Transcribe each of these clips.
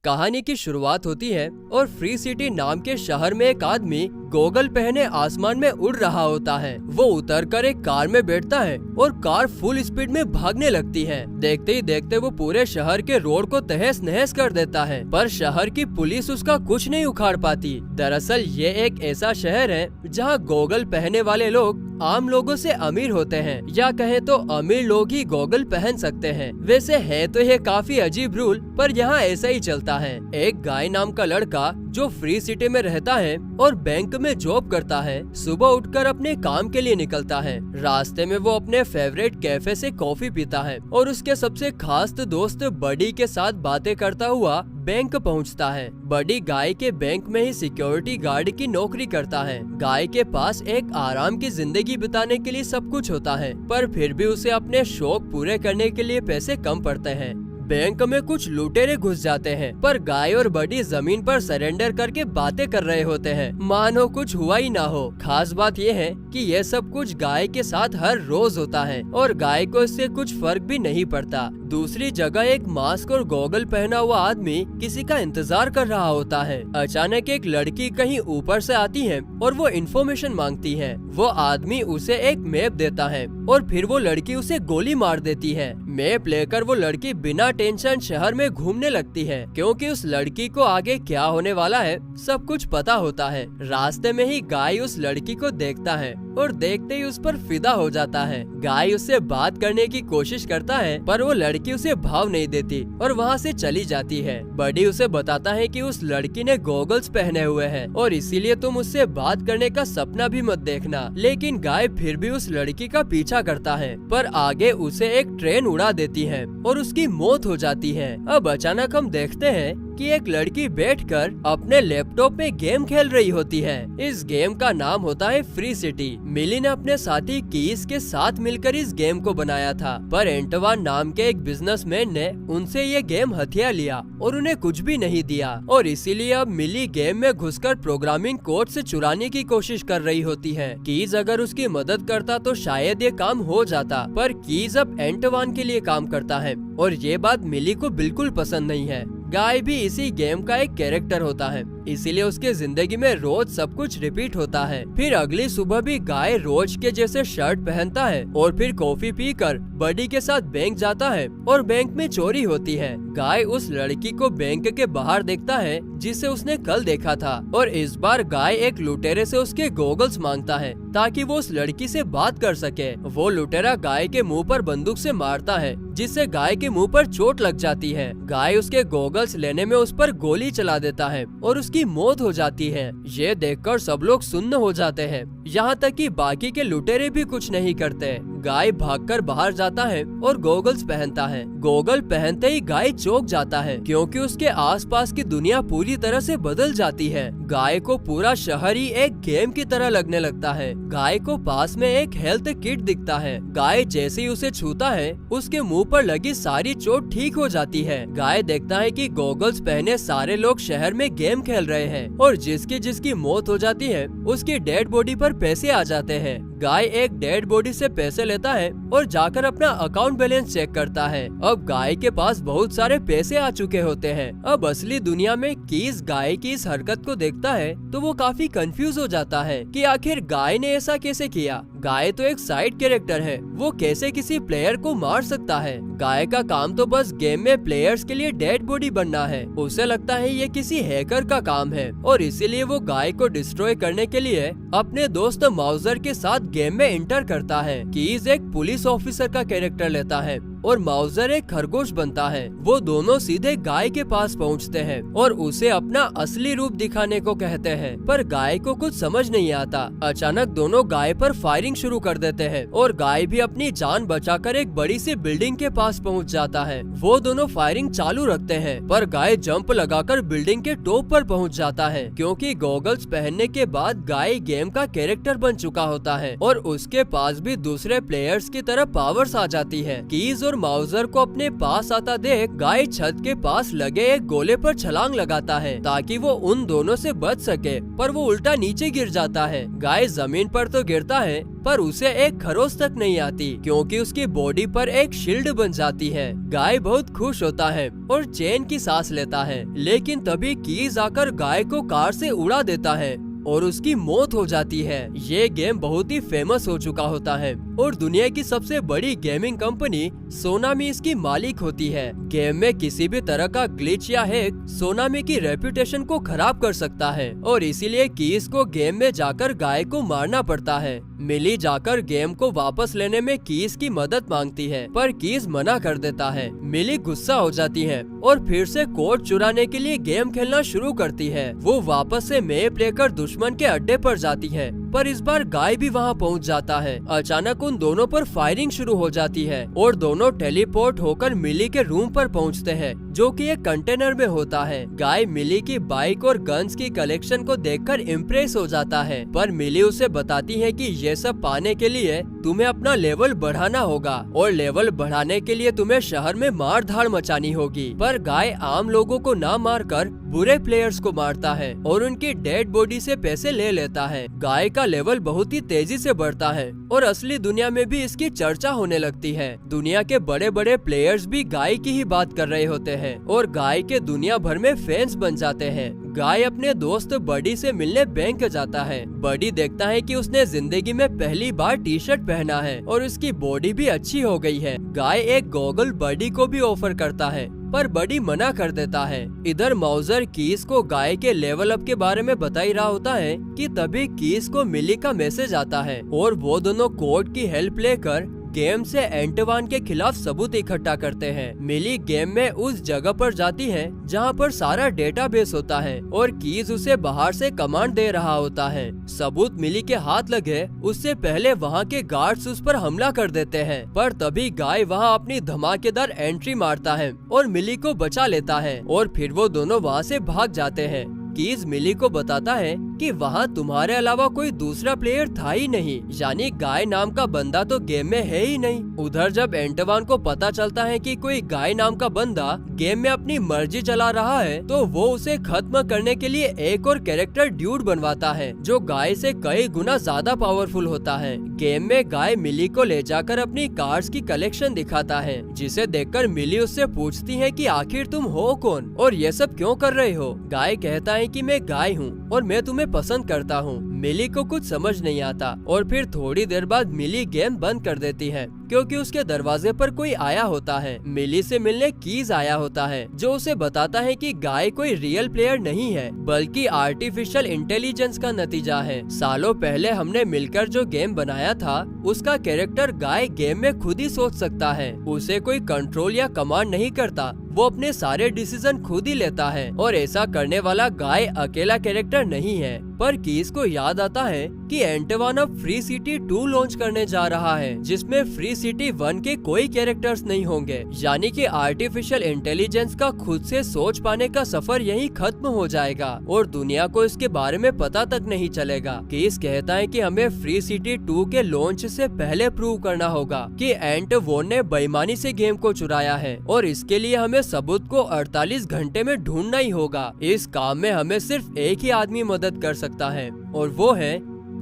कहानी की शुरुआत होती है और फ्री सिटी नाम के शहर में एक आदमी गॉगल पहने आसमान में उड़ रहा होता है। वो उतरकर एक कार में बैठता है और कार फुल स्पीड में भागने लगती है। देखते ही देखते वो पूरे शहर के रोड को तहस नहस कर देता है, पर शहर की पुलिस उसका कुछ नहीं उखाड़ पाती। दरअसल ये एक ऐसा शहर है जहाँ गॉगल पहनने वाले लोग आम लोगों से अमीर होते हैं, या कहें तो अमीर लोग ही गॉगल पहन सकते हैं। वैसे है तो ये काफी अजीब रूल, पर यहाँ ऐसा ही चलता है। एक गाय नाम का लड़का जो फ्री सिटी में रहता है और बैंक में जॉब करता है, सुबह उठकर अपने काम के लिए निकलता है। रास्ते में वो अपने फेवरेट कैफे से कॉफी पीता है और उसके सबसे खास दोस्त बडी के साथ बातें करता हुआ बैंक पहुंचता है। बडी गाय के बैंक में ही सिक्योरिटी गार्ड की नौकरी करता है। गाय के पास एक आराम की जिंदगी बिताने के लिए सब कुछ होता है, पर फिर भी उसे अपने शौक पूरे करने के लिए पैसे कम पड़ते हैं। बैंक में कुछ लुटेरे घुस जाते हैं, पर गाय और बडी जमीन पर सरेंडर करके बातें कर रहे होते हैं, मानो कुछ हुआ ही ना हो। खास बात यह है कि यह सब कुछ गाय के साथ हर रोज होता है और गाय को इससे कुछ फर्क भी नहीं पड़ता। दूसरी जगह एक मास्क और गॉगल पहना हुआ आदमी किसी का इंतजार कर रहा होता है। अचानक एक लड़की कहीं ऊपर से आती है और वो इन्फॉर्मेशन मांगती है। वो आदमी उसे एक मैप देता है और फिर वो लड़की उसे गोली मार देती है। मैप लेकर वो लड़की बिना टेंशन शहर में घूमने लगती है, क्योंकि उस लड़की को आगे क्या होने वाला है सब कुछ पता होता है। रास्ते में ही गाय उस लड़की को देखता है और देखते ही उस पर फिदा हो जाता है। गाय उससे बात करने की कोशिश करता है, पर वो लड़की उसे भाव नहीं देती और वहाँ से चली जाती है। बडी उसे बताता है कि उस लड़की ने गॉगल्स पहने हुए हैं और इसीलिए तुम उससे बात करने का सपना भी मत देखना। लेकिन गाय फिर भी उस लड़की का पीछा करता है, पर आगे उसे एक ट्रेन उड़ा देती है और उसकी मौत हो जाती है। अब अचानक हम देखते हैं कि एक लड़की बैठकर अपने लैपटॉप में गेम खेल रही होती है। इस गेम का नाम होता है फ्री सिटी। मिली ने अपने साथी कीस के साथ मिलकर इस गेम को बनाया था, पर एंटवान नाम के एक बिजनेसमैन ने उनसे ये गेम हथिया लिया और उन्हें कुछ भी नहीं दिया, और इसीलिए अब मिली गेम में घुसकर प्रोग्रामिंग कोड से चुराने की कोशिश कर रही होती है। कीज अगर उसकी मदद करता तो शायद ये काम हो जाता, पर कीज अब एंटवान के लिए काम करता है और ये बात मिली को बिल्कुल पसंद नहीं है। गाय भी इसी गेम का एक कैरेक्टर होता है, इसीलिए उसके जिंदगी में रोज सब कुछ रिपीट होता है। फिर अगली सुबह भी गाय रोज के जैसे शर्ट पहनता है और फिर कॉफी पीकर बडी के साथ बैंक जाता है और बैंक में चोरी होती है। गाय उस लड़की को बैंक के बाहर देखता है जिसे उसने कल देखा था, और इस बार गाय एक लुटेरे से उसके गॉगल्स मांगता है ताकि वो उस लड़की से बात कर सके। वो लुटेरा गाय के मुंह पर बंदूक से मारता है, जिससे गाय के मुंह पर चोट लग जाती है। गाय उसके गॉगल्स लेने में उस पर गोली चला देता है और उसकी मौत हो जाती है। ये देखकर सब लोग सुन्न हो जाते हैं, यहाँ तक कि बाकी के लुटेरे भी कुछ नहीं करते। गाय भागकर बाहर जाता है और गॉगल्स पहनता है। गॉगल पहनते ही गाय चौंक जाता है, क्योंकि उसके आसपास की दुनिया पूरी तरह से बदल जाती है। गाय को पूरा शहर ही एक गेम की तरह लगने लगता है। गाय को पास में एक हेल्थ किट दिखता है। गाय जैसे ही उसे छूता है उसके मुंह पर लगी सारी चोट ठीक हो जाती है। गाय देखता है कि गॉगल्स पहने सारे लोग शहर में गेम खेल रहे हैं और जिसकी जिसकी मौत हो जाती है उसकी डेड बॉडी पर पैसे आ जाते हैं। गाय एक डेड बॉडी से पैसे लेता है और जाकर अपना अकाउंट बैलेंस चेक करता है। अब गाय के पास बहुत सारे पैसे आ चुके होते हैं। अब असली दुनिया में कीस गाय की इस हरकत को देखता है तो वो काफी कंफ्यूज हो जाता है कि आखिर गाय ने ऐसा कैसे किया। गाय तो एक साइड कैरेक्टर है, वो कैसे किसी प्लेयर को मार सकता है। गाय का काम तो बस गेम में प्लेयर्स के लिए डेड बॉडी बनना है। उसे लगता है ये किसी हैकर का काम है और इसीलिए वो गाय को डिस्ट्रॉय करने के लिए अपने दोस्त माउजर के साथ गेम में एंटर करता है। कीज एक पुलिस ऑफिसर का कैरेक्टर लेता है और माउजर एक खरगोश बनता है। वो दोनों सीधे गाय के पास पहुंचते हैं और उसे अपना असली रूप दिखाने को कहते हैं, पर गाय को कुछ समझ नहीं आता। अचानक दोनों गाय पर फायरिंग शुरू कर देते हैं और गाय भी अपनी जान बचाकर एक बड़ी सी बिल्डिंग के पास पहुंच जाता है। वो दोनों फायरिंग चालू रखते हैं, पर गाय जंप लगाकर बिल्डिंग के टॉप पर पहुंच जाता है, क्योंकि गॉगल्स पहनने के बाद गाय गेम का कैरेक्टर बन चुका होता है और उसके पास भी दूसरे प्लेयर्स की तरह पावर्स आ जाती है। कीज और माउजर को अपने पास आता देख गाय छत के पास लगे एक गोले पर छलांग लगाता है ताकि वो उन दोनों से बच सके, पर वो उल्टा नीचे गिर जाता है। गाय जमीन पर तो गिरता है पर उसे एक खरोच तक नहीं आती क्योंकि उसकी बॉडी पर एक शील्ड बन जाती है। गाय बहुत खुश होता है और चैन की सांस लेता है, लेकिन तभी कीज आकर गाय को कार से उड़ा देता है और उसकी मौत हो जाती है। ये गेम बहुत ही फेमस हो चुका होता है और दुनिया की सबसे बड़ी गेमिंग कंपनी सोनामी इसकी मालिक होती है। गेम में किसी भी तरह का ग्लिच या हैक सोनामी की रेपुटेशन को खराब कर सकता है और इसीलिए कीज को गेम में जाकर गाय को मारना पड़ता है। मिली जाकर गेम को वापस लेने में कीज की मदद मांगती है पर कीज मना कर देता है। मिली गुस्सा हो जाती है और फिर से कोड चुराने के लिए गेम खेलना शुरू करती है। वो वापस से मैप लेकर दुश्मन के अड्डे पर जाती है पर इस बार गाय भी वहाँ पहुँच जाता है। अचानक उन दोनों पर फायरिंग शुरू हो जाती है और दोनों टेलीपोर्ट होकर मिली के रूम पर पहुँचते हैं जो कि एक कंटेनर में होता है। गाय मिली की बाइक और गन्स की कलेक्शन को देखकर इम्प्रेस हो जाता है पर मिली उसे बताती है कि ये सब पाने के लिए तुम्हें अपना लेवल बढ़ाना होगा और लेवल बढ़ाने के लिए तुम्हें शहर में मार धाड़ मचानी होगी। पर गाय आम लोगों को ना मारकर बुरे प्लेयर्स को मारता है और उनकी डेड बॉडी से पैसे ले लेता है। गाय का लेवल बहुत ही तेजी से बढ़ता है और असली दुनिया में भी इसकी चर्चा होने लगती है। दुनिया के बड़े बड़े प्लेयर्स भी गाय की ही बात कर रहे होते हैं और गाय के दुनिया भर में फैंस बन जाते हैं। गाय अपने दोस्त बडी से मिलने बैंक जाता है। बडी देखता है कि उसने जिंदगी में पहली बार टी शर्ट पहना है और उसकी बॉडी भी अच्छी हो गई है। गाय एक गॉगल बडी को भी ऑफर करता है पर बडी मना कर देता है। इधर माउजर कीस को गाय के लेवल अप के बारे में बता ही रहा होता है कि तभी कीस को मिली का मैसेज आता है और वो दोनों कोड की हेल्प लेकर गेम से एंटवान के खिलाफ सबूत इकट्ठा करते हैं। मिली गेम में उस जगह पर जाती है जहां पर सारा डेटाबेस होता है और कीज उसे बाहर से कमांड दे रहा होता है। सबूत मिली के हाथ लगे उससे पहले वहां के गार्ड्स उस पर हमला कर देते हैं पर तभी गाय वहां अपनी धमाकेदार एंट्री मारता है और मिली को बचा लेता है और फिर वो दोनों वहां से भाग जाते हैं। कीज मिली को बताता है कि वहाँ तुम्हारे अलावा कोई दूसरा प्लेयर था ही नहीं, यानी गाय नाम का बंदा तो गेम में है ही नहीं। उधर जब एंटवान को पता चलता है कि कोई गाय नाम का बंदा गेम में अपनी मर्जी चला रहा है तो वो उसे खत्म करने के लिए एक और कैरेक्टर ड्यूड बनवाता है जो गाय से कई गुना ज्यादा पावरफुल होता है। गेम में गाय मिली को ले जाकर अपनी कार्ड्स की कलेक्शन दिखाता है जिसे देखकर मिली उससे पूछती है कि आखिर तुम हो कौन और ये सब क्यों कर रहे हो। गाय कहता है कि मैं गाय हूँ और मैं तुम्हें पसंद करता हूँ। मिली को कुछ समझ नहीं आता और फिर थोड़ी देर बाद मिली गेम बंद कर देती है क्योंकि उसके दरवाजे पर कोई आया होता है। मिली से मिलने कीज आया होता है जो उसे बताता है कि गाय कोई रियल प्लेयर नहीं है बल्कि आर्टिफिशियल इंटेलिजेंस का नतीजा है। सालों पहले हमने मिलकर जो गेम बनाया था उसका कैरेक्टर गाय गेम में खुद ही सोच सकता है। उसे कोई कंट्रोल या कमांड नहीं करता, वो अपने सारे डिसीजन खुद ही लेता है और ऐसा करने वाला गाय अकेला कैरेक्टर नहीं है। पर कीज को याद आता है कि एंटवान अब फ्री सिटी 2 लॉन्च करने जा रहा है जिसमें फ्री सिटी 1 के कोई कैरेक्टर्स नहीं होंगे, यानी कि आर्टिफिशियल इंटेलिजेंस का खुद से सोच पाने का सफर यही खत्म हो जाएगा और दुनिया को इसके बारे में पता तक नहीं चलेगा। कीज कहता है कि हमें फ्री सिटी 2 के लॉन्च से पहले प्रूव करना होगा कि एंटवान ने बेईमानी से गेम को चुराया है और इसके लिए हमें सबूत को 48 घंटे में ढूंढना ही होगा। इस काम में हमें सिर्फ एक ही आदमी मदद कर सकता है और वो है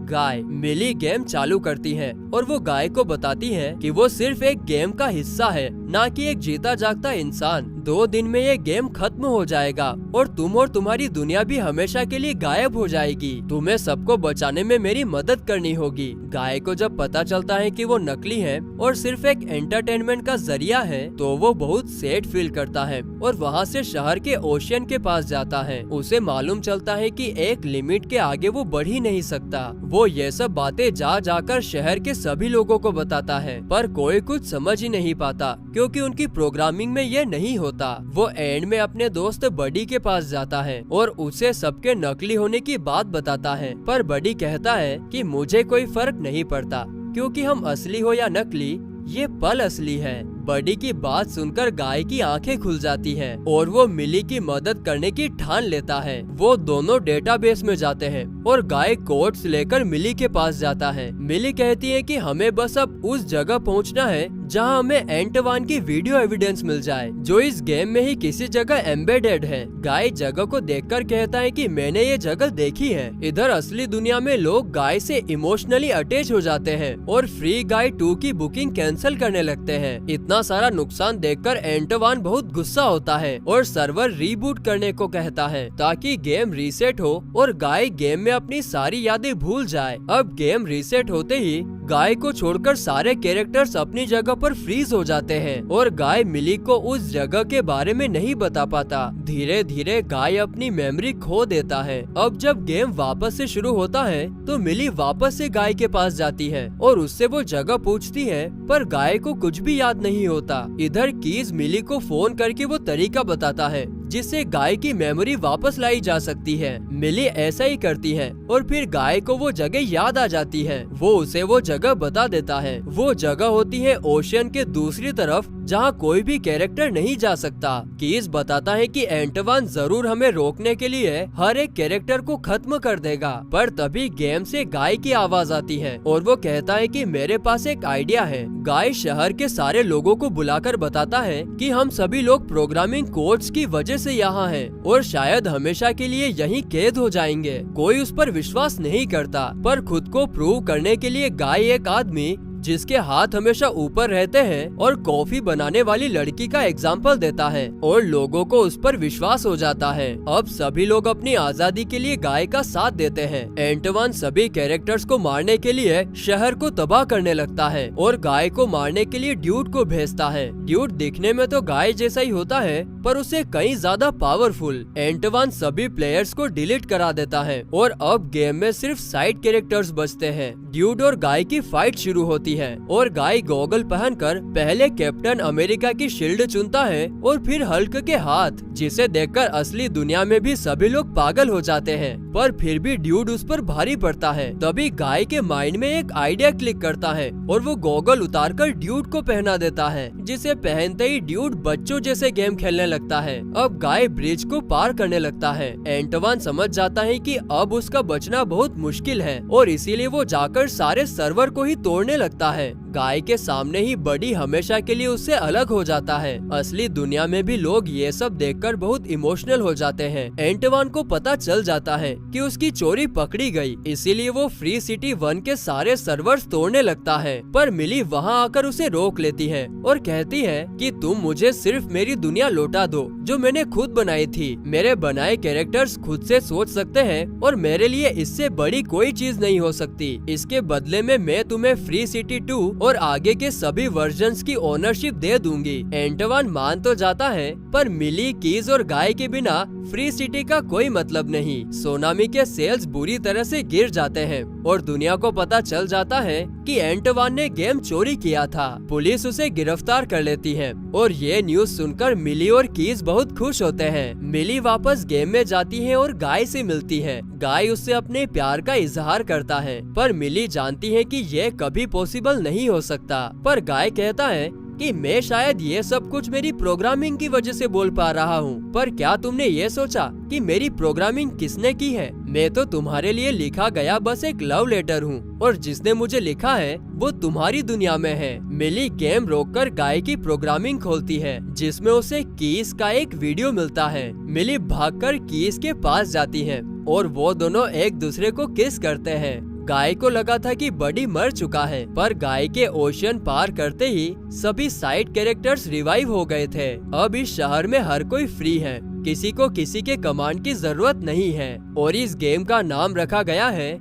गाय। मिली गेम चालू करती है और वो गाय को बताती है कि वो सिर्फ एक गेम का हिस्सा है, ना कि एक जीता जागता इंसान। 2 दिन में ये गेम खत्म हो जाएगा और तुम और तुम्हारी दुनिया भी हमेशा के लिए गायब हो जाएगी। तुम्हें सबको बचाने में मेरी मदद करनी होगी। गाय को जब पता चलता है कि वो नकली है और सिर्फ एक एंटरटेनमेंट का जरिया है तो वो बहुत सैड फील करता है और वहाँ से शहर के ओशियन के पास जाता है। उसे मालूम चलता है कि एक लिमिट के आगे वो बढ़ ही नहीं सकता। वो ये सब बातें जा जाकर शहर के सभी लोगों को बताता है पर कोई कुछ समझ ही नहीं पाता क्योंकि उनकी प्रोग्रामिंग में ये नहीं होता। वो एंड में अपने दोस्त बडी के पास जाता है और उसे सबके नकली होने की बात बताता है पर बडी कहता है कि मुझे कोई फर्क नहीं पड़ता क्योंकि हम असली हो या नकली ये पल असली है। बडी की बात सुनकर गाय की आंखें खुल जाती हैं और वो मिली की मदद करने की ठान लेता है। वो दोनों डेटाबेस में जाते हैं और गाय कोड्स लेकर मिली के पास जाता है। मिली कहती है कि हमें बस अब उस जगह पहुंचना है जहां हमें एंटवान की वीडियो एविडेंस मिल जाए, जो इस गेम में ही किसी जगह एम्बेडेड है। गाय जगह को देखकर कहता है कि मैंने ये जगह देखी है। इधर असली दुनिया में लोग गाय से इमोशनली अटैच हो जाते हैं और फ्री गाय 2 की बुकिंग कैंसिल करने लगते हैं। इतना सारा नुकसान देखकर एंटवान बहुत गुस्सा होता है और सर्वर रीबूट करने को कहता है ताकि गेम रीसेट हो और गाय गेम में अपनी सारी यादें भूल जाए। अब गेम रीसेट होते ही गाय को छोड़कर सारे कैरेक्टर्स अपनी जगह पर फ्रीज हो जाते हैं और गाय मिली को उस जगह के बारे में नहीं बता पाता। धीरे धीरे गाय अपनी मेमोरी खो देता है। अब जब गेम वापस से शुरू होता है तो मिली वापस से गाय के पास जाती है और उससे वो जगह पूछती है, पर गाय को कुछ भी याद नहीं होता। इधर कीज मिली को फोन करके वो तरीका बताता है जिससे गाय की मेमोरी वापस लाई जा सकती है। मिली ऐसा ही करती है और फिर गाय को वो जगह याद आ जाती है। वो उसे वो जगह बता देता है। वो जगह होती है ओशियन के दूसरी तरफ जहाँ कोई भी कैरेक्टर नहीं जा सकता। कीज बताता है कि एंटवान जरूर हमें रोकने के लिए हर एक कैरेक्टर को खत्म कर देगा, पर तभी गेम से गाय की आवाज आती है और वो कहता है कि मेरे पास एक आइडिया है। गाय शहर के सारे लोगों को बुलाकर बताता है कि हम सभी लोग प्रोग्रामिंग कोड्स की वजह से यहाँ हैं और शायद हमेशा के लिए यहीं कैद हो जाएंगे। कोई उस पर विश्वास नहीं करता, पर खुद को प्रूव करने के लिए गाय एक आदमी जिसके हाथ हमेशा ऊपर रहते हैं और कॉफी बनाने वाली लड़की का एग्जाम्पल देता है और लोगों को उस पर विश्वास हो जाता है। अब सभी लोग अपनी आजादी के लिए गाय का साथ देते हैं। एंटवान सभी कैरेक्टर्स को मारने के लिए शहर को तबाह करने लगता है और गाय को मारने के लिए ड्यूड को भेजता है। ड्यूड दिखने में तो गाय जैसा ही होता है, पर उससे कहीं ज्यादा पावरफुल। एंटवान सभी प्लेयर्स को डिलीट करा देता है और अब गेम में सिर्फ साइड कैरेक्टर्स बचते हैं। ड्यूड और गाय की फाइट शुरू होती है और गाय गॉगल पहनकर पहले कैप्टन अमेरिका की शील्ड चुनता है और फिर हल्क के हाथ, जिसे देखकर असली दुनिया में भी सभी लोग पागल हो जाते हैं, पर फिर भी ड्यूड उस पर भारी पड़ता है। तभी गाय के माइंड में एक आइडिया क्लिक करता है और वो गॉगल उतारकर ड्यूड को पहना देता है, जिसे पहनते ही ड्यूड बच्चों जैसे गेम खेलने लगता है। अब गाय ब्रिज को पार करने लगता है। एंटवान समझ जाता है कि अब उसका बचना बहुत मुश्किल है और इसीलिए वो जाकर सारे सर्वर को ही तोड़ने लगता है। गाय के सामने ही बडी हमेशा के लिए उससे अलग हो जाता है। असली दुनिया में भी लोग ये सब देखकर बहुत इमोशनल हो जाते हैं। एंटवान को पता चल जाता है कि उसकी चोरी पकड़ी गई, इसीलिए वो फ्री सिटी 1 के सारे सर्वर्स तोड़ने लगता है, पर मिली वहाँ आकर उसे रोक लेती है और कहती है कि तुम मुझे सिर्फ मेरी दुनिया लौटा दो जो मैंने खुद बनाई थी। मेरे बनाए कैरेक्टर्स खुद से सोच सकते हैं और मेरे लिए इससे बड़ी कोई चीज नहीं हो सकती। इसके बदले में मैं तुम्हें फ्री सिटी 2 और आगे के सभी वर्जन्स की ओनरशिप दे दूंगी। एंटवान मान तो जाता है, पर मिली, कीज और गाय के बिना फ्री सिटी का कोई मतलब नहीं। सोनामी के सेल्स बुरी तरह से गिर जाते हैं और दुनिया को पता चल जाता है कि एंटवान ने गेम चोरी किया था। पुलिस उसे गिरफ्तार कर लेती है और ये न्यूज सुनकर मिली और कीज बहुत खुश होते हैं। मिली वापस गेम में जाती है और गाय से मिलती है। गाय उससे अपने प्यार का इजहार करता है, पर मिली जानती है कि ये कभी पॉसिबल नहीं हो सकता। पर गाय कहता है कि मैं शायद ये सब कुछ मेरी प्रोग्रामिंग की वजह से बोल पा रहा हूँ, पर क्या तुमने ये सोचा कि मेरी प्रोग्रामिंग किसने की है? मैं तो तुम्हारे लिए लिखा गया बस एक लव लेटर हूँ और जिसने मुझे लिखा है वो तुम्हारी दुनिया में है। मिली गेम रोककर गाय की प्रोग्रामिंग खोलती है, जिसमें उसे कीस का एक वीडियो मिलता है। मिली भागकर कीस के पास जाती है और वो दोनों एक दूसरे को किस करते हैं। गाय को लगा था कि बडी मर चुका है, पर गाय के ओशियन पार करते ही सभी साइड कैरेक्टर्स रिवाइव हो गए थे। अब इस शहर में हर कोई फ्री है, किसी को किसी के कमांड की जरूरत नहीं है और इस गेम का नाम रखा गया है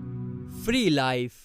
फ्री लाइफ।